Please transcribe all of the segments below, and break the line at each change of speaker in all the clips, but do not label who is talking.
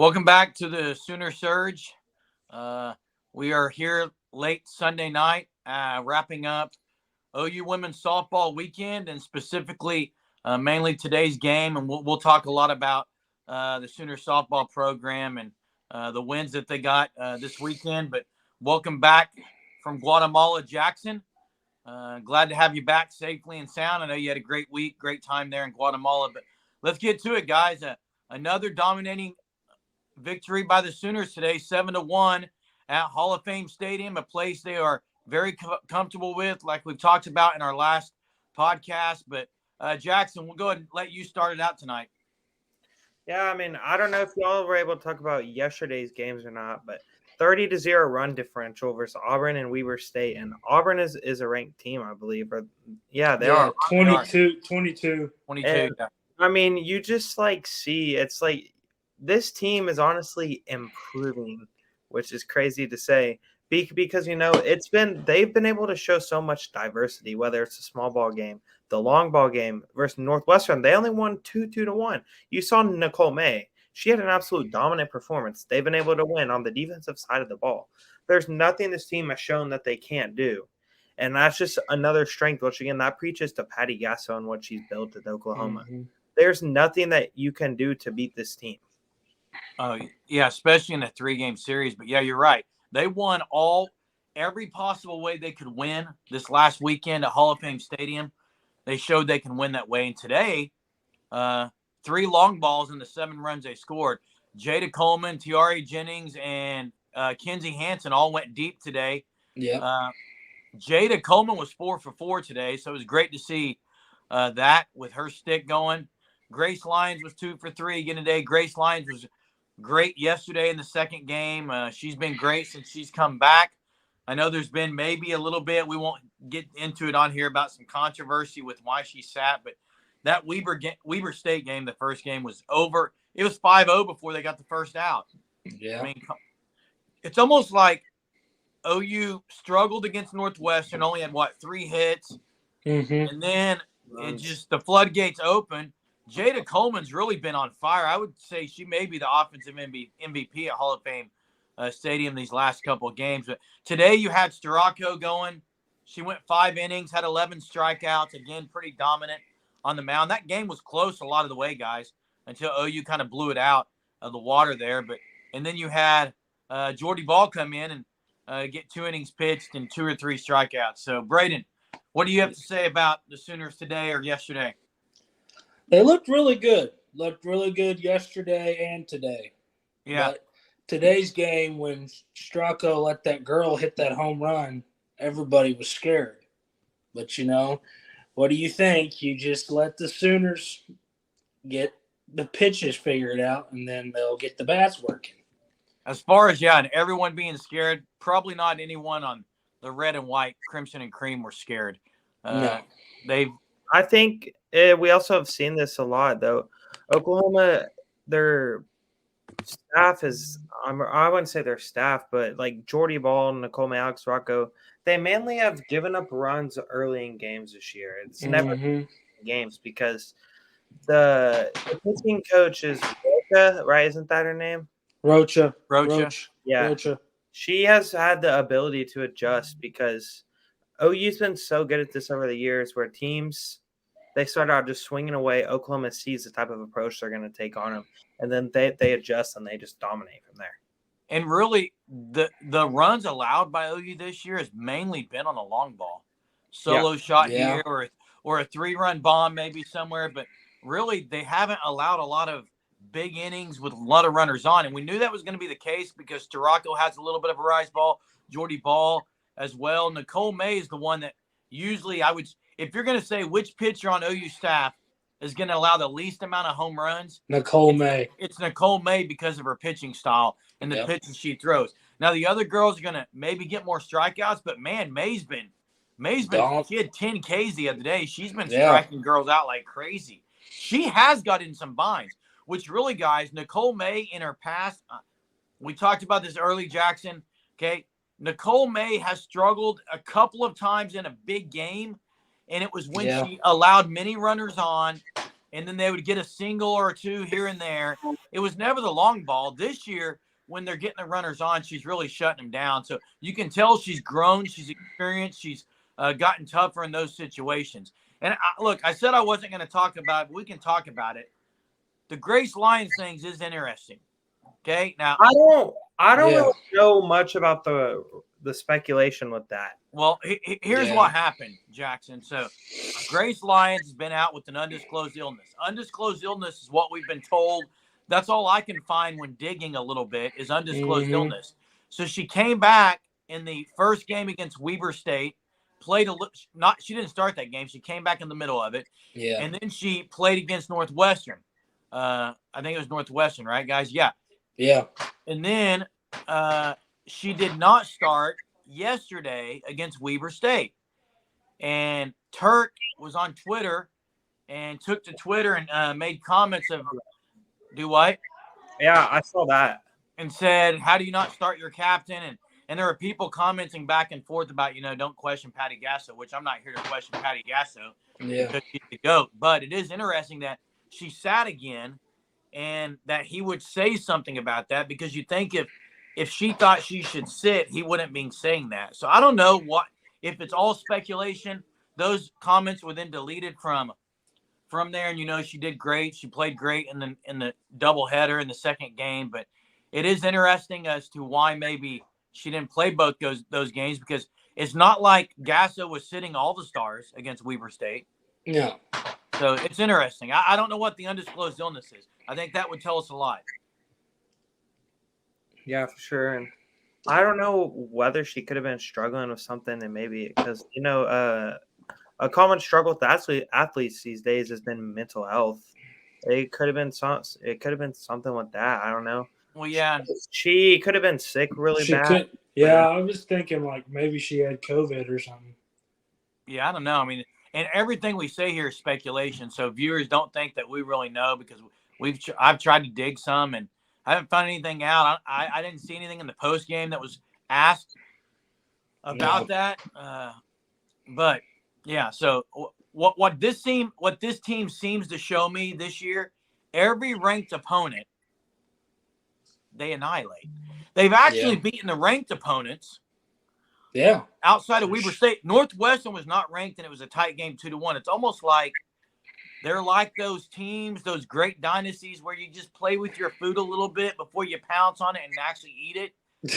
Welcome back to the Sooner Surge. We are here late Sunday night, wrapping up OU women's softball weekend, and specifically, mainly today's game. And we'll talk a lot about the Sooner softball program and the wins that they got this weekend. But welcome back from Guatemala, Jackson. Glad to have you back safely and sound. I know you had a great week, great time there in Guatemala. But let's get to it, guys. Another dominating victory by the Sooners today, 7-1 at Hall of Fame Stadium, a place they are very comfortable with, like we've talked about in our last podcast. But Jackson, we'll go ahead and let you start it out tonight.
Yeah, I mean, I don't know if y'all were able to talk about yesterday's games or not, but 30-0 run differential versus Auburn and Weber State. And Auburn is a ranked team, I believe. Or yeah, they are.
22.
22.
And, I mean, you just see it's like this team is honestly improving, which is crazy to say because they've been able to show so much diversity, whether it's a small ball game, the long ball game versus Northwestern. They only won 2-1. You saw Nicole May. She had an absolute dominant performance. They've been able to win on the defensive side of the ball. There's nothing this team has shown that they can't do. And that's just another strength, which, again, that preaches to Patty Gasso and what she's built at Oklahoma. Mm-hmm. There's nothing that you can do to beat this team.
Oh, yeah, especially in a 3-game series. But, yeah, you're right. They won every possible way they could win this last weekend at Hall of Fame Stadium. They showed they can win that way. And today, 3 long balls in the 7 runs they scored. Jada Coleman, Tiare Jennings, and Kenzie Hansen all went deep today.
Yeah.
Jada Coleman was 4 for 4 today, so it was great to see that with her stick going. Grace Lyons was 2 for 3 again today. Grace Lyons was great yesterday in the second game. She's been great since she's come back. I know there's been maybe a little bit, we won't get into it on here, about some controversy with why she sat, but that Weber State game, the first game, was over. It was 5-0 before they got the first out.
Yeah.
I mean, it's almost like OU struggled against Northwestern, only had, 3 hits?
Mm-hmm.
And then the floodgates open. Jada Coleman's really been on fire. I would say she may be the offensive MVP at Hall of Fame Stadium these last couple of games. But today you had Storako going. She went 5 innings, had 11 strikeouts. Again, pretty dominant on the mound. That game was close a lot of the way, guys, until OU kind of blew it out of the water there. And then you had Jordy Ball come in and get 2 innings pitched and 2 or 3 strikeouts. So, Braden, what do you have to say about the Sooners today or yesterday?
They looked really good. Looked really good yesterday and today.
Yeah.
But today's game, when Stracco let that girl hit that home run, everybody was scared. But, what do you think? You just let the Sooners get the pitches figured out, and then they'll get the bats working.
As far as, and everyone being scared, probably not anyone on the red and white, crimson and cream were scared.
No.
I think we also have seen this a lot, though. Oklahoma, their staff is – I wouldn't say their staff, but like Jordy Ball, Nicole May, Alex Rocco, they mainly have given up runs early in games this year. It's never games because the pitching coach is Rocha, right? Isn't that her name?
Rocha.
Yeah.
Rocha.
She has had the ability to adjust because OU's been so good at this over the years where teams – they start out just swinging away. Oklahoma sees the type of approach they're going to take on them, and then they adjust and they just dominate from there.
And really, the runs allowed by OU this year has mainly been on the long ball, solo shot here or a 3-run bomb maybe somewhere. But really, they haven't allowed a lot of big innings with a lot of runners on, and we knew that was going to be the case because Storako has a little bit of a rise ball, Jordy Ball as well. Nicole May is the one that usually I would. If you're going to say which pitcher on OU staff is going to allow the least amount of home runs,
Nicole May.
It's Nicole May because of her pitching style and the pitches she throws. Now, the other girls are going to maybe get more strikeouts, but, man, May's been she had 10 Ks the other day. She's been striking girls out like crazy. She has got in some binds, which really, guys, Nicole May in her past, we talked about this early, Jackson, okay? Nicole May has struggled a couple of times in a big game, and it was when she allowed many runners on and then they would get a single or two here and there. It was never the long ball. This year, when they're getting the runners on, she's really shutting them down. So you can tell she's grown, she's experienced, she's gotten tougher in those situations. And look, I said I wasn't going to talk about it, but we can talk about it. The Grace Lyons things is interesting. Okay, now
I don't
Yeah.
really know much about the speculation with that.
well, here's
Yeah.
what happened, Jackson. So Grace Lyons has been out with an undisclosed illness. Undisclosed illness is what we've been told. That's all I can find when digging a little bit is undisclosed
Mhm.
illness. So she came back in the first game against Weber State, played she didn't start that game. She came back in the middle of it.
Yeah.
And then she played against Northwestern. I think it was Northwestern, right, guys? Yeah.
Yeah.
And then she did not start yesterday against Weber State. And Turk was on Twitter and took to Twitter and made comments of, do what?
Yeah, I saw that.
And said, how do you not start your captain? And there were people commenting back and forth about, don't question Patty Gasso, which I'm not here to question Patty Gasso
Yeah.
because she's the GOAT. But it is interesting that she sat again and that he would say something about that, because you think if she thought she should sit, he wouldn't be saying that. So I don't know if it's all speculation. Those comments were then deleted from there, and she did great. She played great in the doubleheader in the second game, but it is interesting as to why maybe she didn't play both those games, because it's not like Gasso was sitting all the stars against Weber State.
No.
So it's interesting. I don't know what the undisclosed illness is. I think that would tell us a lot.
Yeah, for sure. And I don't know whether she could have been struggling with something, and maybe because a common struggle with athletes these days has been mental health. It could have been something with that. I don't know.
Well, yeah.
She could have been sick really
She
bad.
could. Yeah, I was thinking like maybe she had COVID or something.
Yeah, I don't know. I mean, and everything we say here is speculation. So viewers don't think that we really know, because I've tried to dig some and I haven't found anything out. I didn't see anything in the post game that was asked about that. But yeah, so what this team seems to show me this year, every ranked opponent they annihilate. They've actually beaten the ranked opponents.
Yeah.
Outside of Weber State. Northwestern was not ranked, and it was a tight game 2-1. It's almost like they're like those teams, those great dynasties where you just play with your food a little bit before you pounce on it and actually eat it.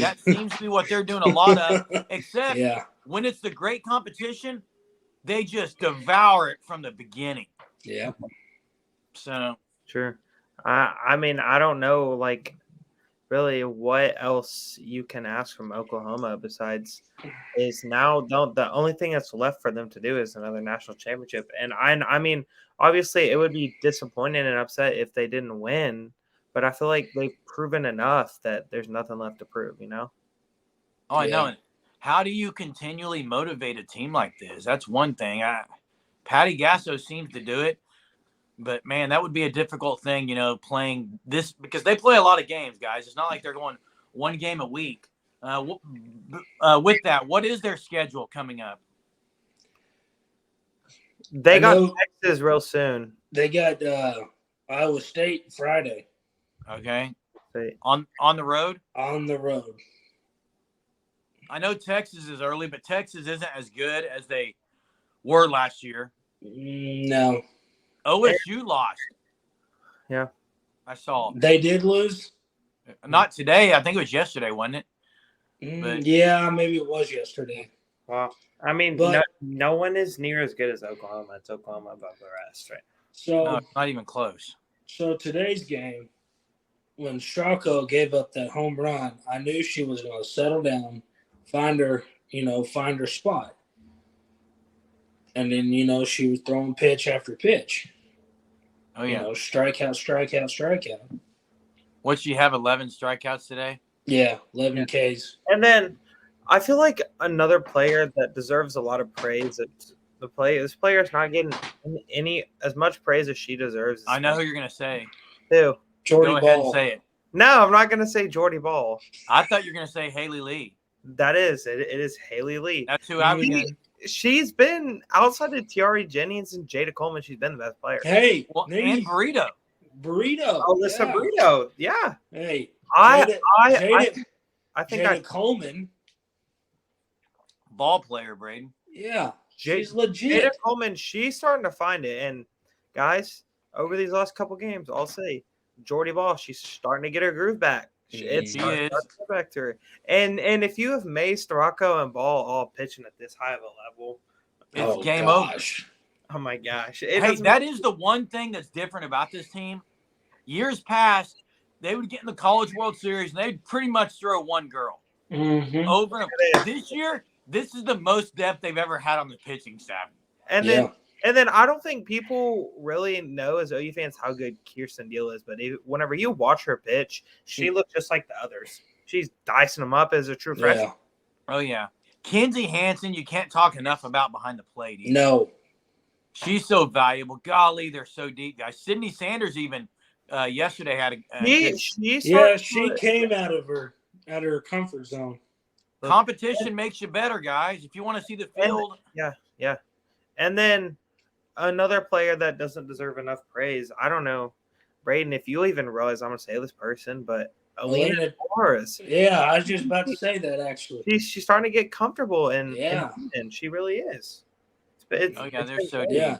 That seems to be what they're doing a lot of, except when it's the great competition, they just devour it from the beginning.
Yeah.
So.
Sure. I mean, I don't know, like, really what else you can ask from Oklahoma besides is now the only thing that's left for them to do is another national championship. And I mean, obviously it would be disappointing and upset if they didn't win, but I feel like they've proven enough that there's nothing left to prove,
Oh, I know. How do you continually motivate a team like this? That's one thing. Patty Gasso seems to do it. But, man, that would be a difficult thing, playing this, because they play a lot of games, guys. It's not like they're going one game a week. With that, what is their schedule coming up?
They got Texas real soon.
They got Iowa State Friday.
Okay. On the road?
On the road.
I know Texas is early, but Texas isn't as good as they were last year.
No.
OSU lost.
Yeah.
I saw.
They did lose?
Not today. I think it was yesterday, wasn't it?
But, yeah, maybe it was yesterday.
Well, I mean, no one is near as good as Oklahoma. It's Oklahoma above the rest, right?
So
no, not even close.
So today's game, when Stracco gave up that home run, I knew she was going to settle down, find her spot. And then, she was throwing pitch after pitch.
Oh, yeah.
Strikeout.
What, she have 11 strikeouts today?
Yeah, 11 Ks.
And then I feel like another player that deserves a lot of praise. This player is not getting as much praise as she deserves.
I know who you're going to say.
Who?
Jordy
Go
Ball.
ahead and say it.
No, I'm not going to say Jordy Ball.
I thought you were going to say Haley Lee.
That is. It is Haley Lee.
That's who I was going to.
she's been outside of Tiari Jennings and Jada Coleman. She's been the best player.
Hey,
Well,
maybe
and Burrito.
Burrito.
Alyssa
yeah.
Brito. Yeah.
Hey,
I think
Jada Coleman.
Ball player, Braden.
Yeah,
Jada-
she's legit.
Jada Coleman, she's starting to find it. And guys, over these last couple games, I'll say Jordy Ball, she's starting to get her groove back. It's
She
starting
is.
to get back to her. And if you have Mace, Storako, and Ball all pitching at this high of a level,
It's game
gosh.
oh my gosh.
Hey, that is the one thing that's different about this team. Years past, they would get in the College World Series and they'd pretty much throw one girl
Mm-hmm.
over. This year, this is the most depth they've ever had on the pitching staff.
And then I don't think people really know as OU fans how good Kirsten Deal is, but whenever you watch her pitch, she looks just like the others. She's dicing them up as a true freshman.
Yeah.
Oh, yeah. Kenzie Hansen, you can't talk enough about behind the plate either.
No.
She's so valuable. Golly, they're so deep, guys. Sydney Sanders even yesterday had a good
She came out of her comfort zone.
competition makes you better, guys. If you want to see the field.
Yeah. And then another player that doesn't deserve enough praise. I don't know, Braden, if you even realize I'm going to say this person, but Alina Torres.
Yeah, I was just about to say that actually.
She's starting to get comfortable, and she really is.
They're so deep.
Yeah.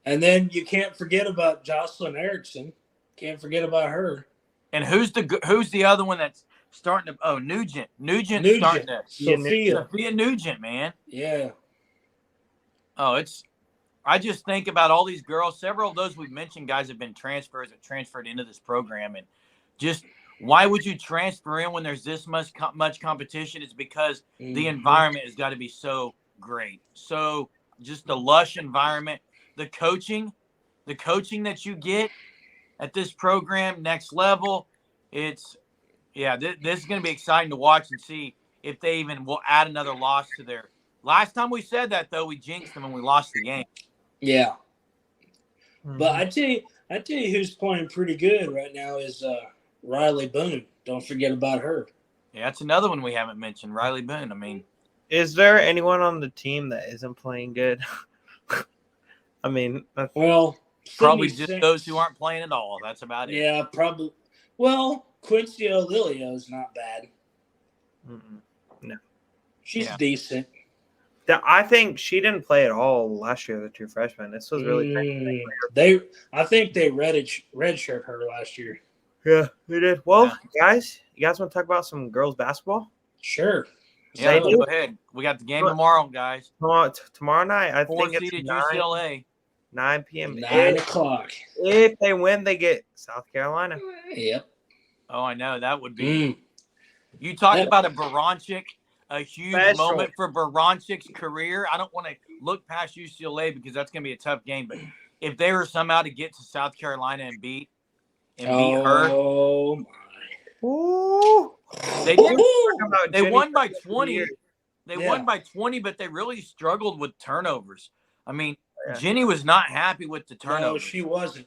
And then you can't forget about Jocelyn Erickson. Can't forget about her.
And who's the other one that's starting to? Oh, Nugent. Nugent's starting to. Sophia Nugent, man.
Yeah.
Oh, I just think about all these girls. Several of those we've mentioned, guys, have been transferred into this program, and just why would you transfer in when there's this much competition? It's because the environment has got to be so great, so just a lush environment. The coaching that you get at this program, next level. This is going to be exciting to watch and see if they even will add another loss to their. Last time we said that, though, we jinxed them and we lost the game.
Yeah. But I tell you who's playing pretty good right now is Riley Boone. Don't forget about her.
Yeah, that's another one we haven't mentioned, Riley Boone. I mean,
is there anyone on the team that isn't playing good? I mean,
probably just those who aren't playing at all. That's about it.
Yeah, probably. Well, Quincy O'Lilio is not bad.
No,
she's decent.
I think she didn't play at all last year. The two freshmen. This was really
I think they redshirt her last year.
Yeah, they did. Well, guys, you guys want to talk about some girls basketball?
Sure.
Yeah, go ahead. We got the game tomorrow, guys.
Tomorrow night, I think it's
UCLA.
9 p.m.
9 o'clock.
If they win, they get South Carolina.
Yep.
Oh, I know. That would be. You talked about a Baranchik, a huge moment for Baranchik's career. I don't want to look past UCLA because that's going to be a tough game. But if they were somehow to get to South Carolina and beat her.
Oh, my.
Ooh.
They won by 20. They won by 20, but they really struggled with turnovers. I mean, Jenny was not happy with the turnovers.
No, she wasn't.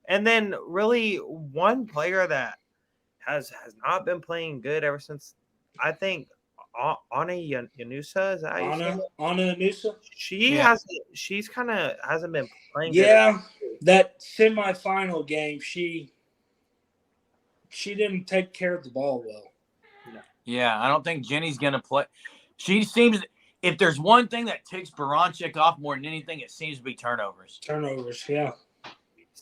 And then really one player that has not been playing good ever since, I think, Anna Yanusa. Is that how you say it?
Anna Yanusa?
She's kind of hasn't been playing
good. That semifinal game, she didn't take care of the ball well.
No.
Yeah, I don't think Jenny's going to play. She seems – if there's one thing that ticks Baranchik off more than anything, it seems to be turnovers.
Turnovers, yeah.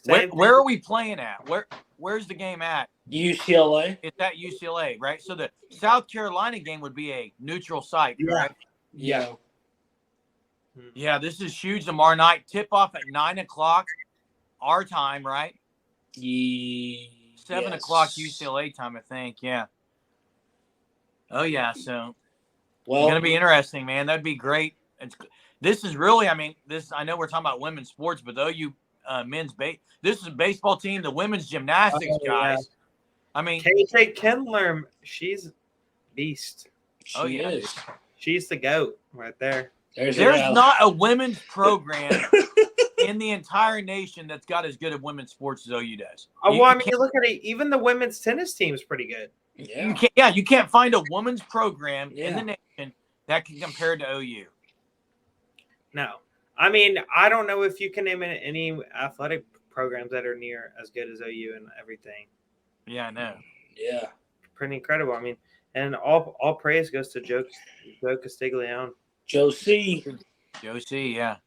Where are we playing at? Where's the game at?
UCLA.
It's at UCLA, right? So the South Carolina game would be a neutral site, correct?
Yeah.
Yeah, this is huge tomorrow night. Tip off at 9 o'clock our time, right? 7 o'clock UCLA time, I think. Yeah. Oh, yeah. So it's going to be interesting, man. That'd be great. This is really, I mean, I know we're talking about women's sports, but men's this is a baseball team, the women's gymnastics guys. Yeah. I mean,
KJ Kindler, she's beast.
She is.
She's the GOAT right there.
There's not a women's program in the entire nation that's got as good at women's sports as OU does.
You look at it. Even the women's tennis team is pretty good.
Yeah. You can't find a women's program in the nation that can compare to OU.
No. I mean, I don't know if you can name any athletic programs that are near as good as OU and everything.
Yeah, I know.
Yeah.
Pretty incredible. I mean, and all praise goes to Joe Castiglione.
Joe C.
Josie, yeah.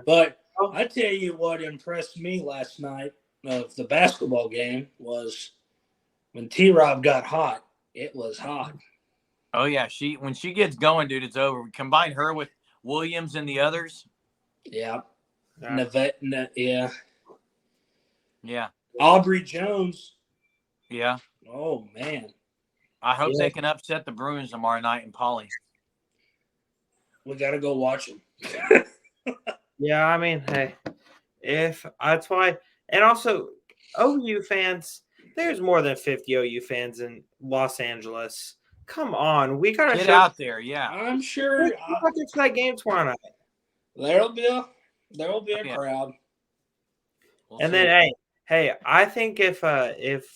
But I tell you what impressed me last night of the basketball game was when T-Rob got hot. It was hot.
Oh yeah, when she gets going, dude, it's over. Combine her with Williams and the others.
Yeah.
Yeah.
Yeah.
Aubrey Jones.
Yeah.
Oh man.
I hope they can upset the Bruins tomorrow night in Poly.
We got to go watch them.
Yeah, I mean, hey, if that's why, and also OU fans, there's more than 50 OU fans in Los Angeles. Come on, we gotta
Get
show
out there, yeah.
I'm sure
Look at that game tomorrow night.
there'll be a
Yeah.
crowd.
We'll
And
see.
then, hey, I think if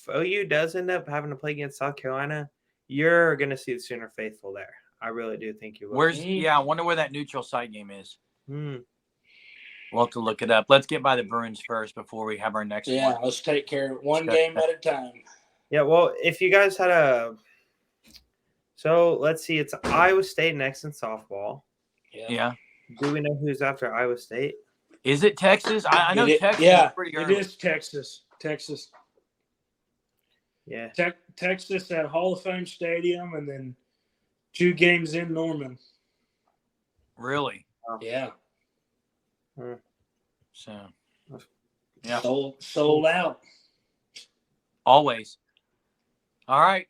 OU does end up having to play against South Carolina, you're gonna see the Sooner faithful there. I really do think you will.
I wonder where that neutral site game is.
Hmm.
We'll have to look it up. Let's get by the Bruins first before we have our next
Yeah,
one.
let's take care of one game at a time.
Yeah, well, if you guys had so let's see, it's Iowa State next in softball.
Yeah.
Do we know who's after Iowa State?
Is it Texas? I know Texas is pretty
it
early.
is Texas. Texas.
Yeah.
Texas at Hall of Fame Stadium, and then 2 games in Norman.
Really?
Yeah.
So, yeah,
Sold out.
always. All right.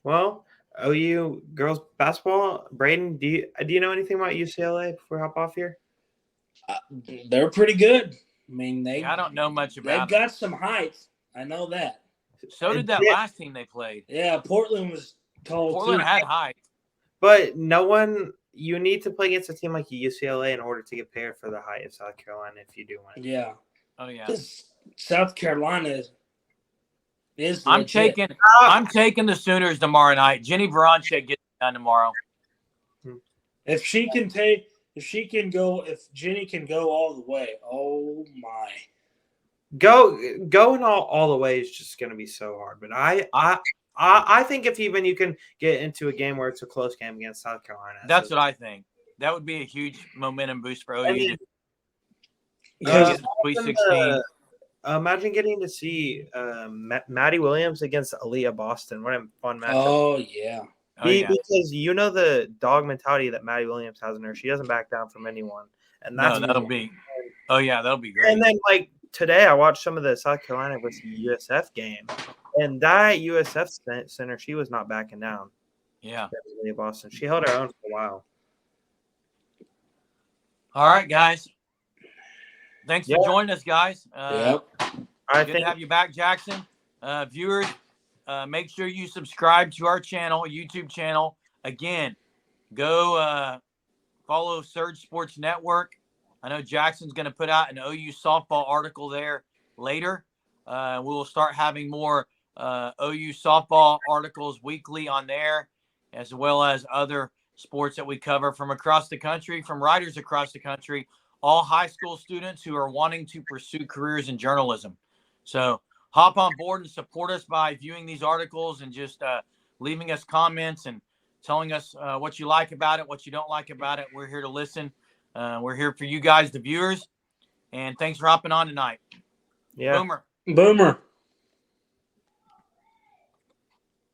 Well, OU girls basketball. Braden, do you know anything about UCLA before we hop off here?
They're pretty good. I mean,
I don't know much
they've
about
got some height. I know that.
them. So did that last team they played.
Yeah, Portland was tall
Portland
too.
had height.
But you need to play against a team like UCLA in order to get paired for the height of South Carolina if you do want it.
Yeah.
Oh yeah.
South Carolina is
I'm
legit.
taking the Sooners tomorrow night. Jenny Baranchek gets it done tomorrow.
If Jenny can go all the way, oh my.
Going all the way is just going to be so hard. But I think if even you can get into a game where it's a close game against South Carolina.
That's what I think. That would be a huge momentum boost for OU.
I mean,
Sweet 16.
Imagine getting to see Maddie Williams against Aaliyah Boston. What a fun matchup.
Oh yeah.
Oh, yeah.
Because you know the dog mentality that Maddie Williams has in her. She doesn't back down from anyone. And that's
that'll be great.
And then like today I watched some of the South Carolina versus USF game. And that USF center, she was not backing down.
Yeah.
Aaliyah Boston. She held her own for a while.
All right, guys. Thanks for joining us, guys.
Yep.
Good to have you back, Jackson. Viewers, make sure you subscribe to our channel, YouTube channel. Again, go follow Surge Sports Network. I know Jackson's going to put out an OU softball article there later. We will start having more OU softball articles weekly on there, as well as other sports that we cover from across the country, from writers across the country, all high school students who are wanting to pursue careers in journalism. So hop on board and support us by viewing these articles and just leaving us comments and telling us what you like about it, what you don't like about it. We're here to listen. We're here for you guys, the viewers. And thanks for hopping on tonight.
Yeah.
Boomer.
Boomer.